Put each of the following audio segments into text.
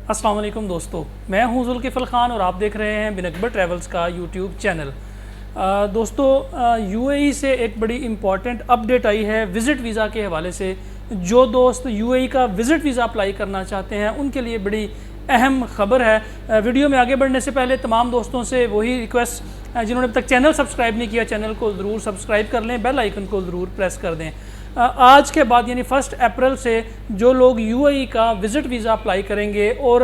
अस्सलाम वालेकुम दोस्तों, मैं हूं जुल्किफ़ल ख़ान और आप देख रहे हैं बिन अकबर ट्रैवल्स का यूट्यूब चैनल। दोस्तों, यूएई से एक बड़ी इम्पॉर्टेंट अपडेट आई है विज़िट वीज़ा के हवाले से। जो दोस्त यूएई का विज़िट वीज़ा अप्लाई करना चाहते हैं उनके लिए बड़ी अहम खबर है। वीडियो में आगे बढ़ने से पहले तमाम दोस्तों से वही रिक्वेस्ट, जिन्होंने अब तक चैनल सब्सक्राइब नहीं किया चैनल को ज़रूर सब्सक्राइब कर लें, बेल आइकन को ज़रूर प्रेस कर दें। आज के बाद यानी 1 अप्रैल से जो लोग यूएई का विज़िट वीज़ा अप्लाई करेंगे और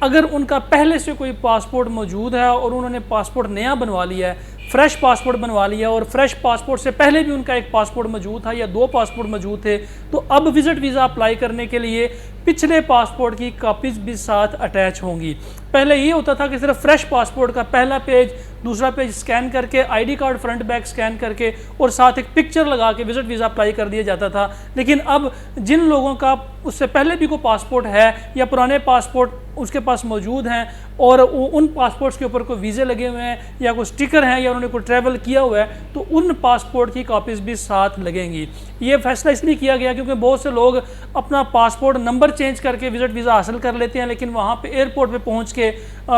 अगर उनका पहले से कोई पासपोर्ट मौजूद है और उन्होंने पासपोर्ट नया बनवा लिया है, फ्रेश पासपोर्ट बनवा लिया और फ्रेश पासपोर्ट से पहले भी उनका एक पासपोर्ट मौजूद था या 2 पासपोर्ट मौजूद थे, तो अब विज़िट वीज़ा अप्लाई करने के लिए पिछले पासपोर्ट की कापीज़ भी साथ अटैच होंगी। पहले ये होता था कि सिर्फ फ्रेश पासपोर्ट का पहला पेज, दूसरा पेज स्कैन करके, ID card front back scan करके और साथ एक पिक्चर लगा के विज़िट वीज़ा अप्लाई कर दिया जाता था। लेकिन अब जिन लोगों का उससे पहले भी कोई पासपोर्ट है या पुराने पासपोर्ट उसके पास मौजूद हैं और उन पासपोर्ट्स के ऊपर कोई वीज़े लगे हुए हैं या कोई स्टिकर हैं या उन्होंने कोई ट्रैवल किया हुआ है, तो उन पासपोर्ट की कॉपीज़ भी साथ लगेंगी। ये फैसला इसलिए किया गया क्योंकि बहुत से लोग अपना पासपोर्ट नंबर चेंज करके विज़िट वीज़ा हासिल कर लेते हैं, लेकिन वहाँ पे एयरपोर्ट पे पहुँच के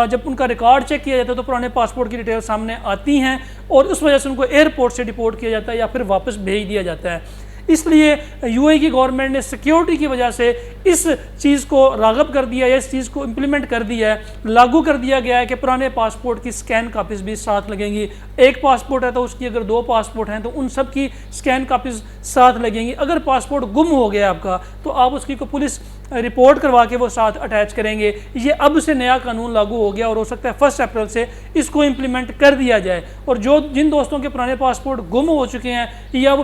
जब उनका रिकॉर्ड चेक किया जाता है तो पुराने पासपोर्ट की डिटेल सामने आती हैं और उस वजह से उनको एयरपोर्ट से डिपोर्ट किया जाता है या फिर वापस भेज दिया जाता है। इसलिए यूएई की गवर्नमेंट ने सिक्योरिटी की वजह से इस चीज़ को राग़ब कर दिया है, इस चीज़ को इम्प्लीमेंट कर दिया है, लागू कर दिया गया है कि पुराने पासपोर्ट की स्कैन कापीज़ भी साथ लगेंगी। एक पासपोर्ट है तो उसकी अगर 2 पासपोर्ट हैं तो उन सब की स्कैन कापीज़ साथ लगेंगी। अगर पासपोर्ट गुम हो गया आपका तो आप उसकी को पुलिस रिपोर्ट करवा के वो साथ अटैच करेंगे। ये अब से नया कानून लागू हो गया और हो सकता है 1 अप्रैल से इसको इम्प्लीमेंट कर दिया जाए। और जिन दोस्तों के पुराने पासपोर्ट गुम हो चुके हैं या वो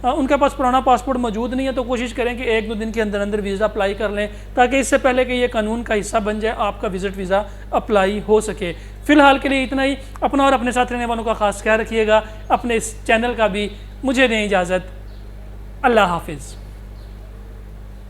उनके पास पुराना पासपोर्ट मौजूद नहीं है, तो कोशिश करें कि 1-2 दिन के अंदर अंदर वीज़ा अप्लाई कर लें ताकि इससे पहले कि ये कानून का हिस्सा बन जाए आपका विज़िट वीज़ा अप्लाई हो सके। फ़िलहाल के लिए इतना ही। अपना और अपने साथ रहने वालों का खास ख्याल रखिएगा। अपने इस चैनल का भी मुझे दें इजाज़त। अल्लाह हाफिज़।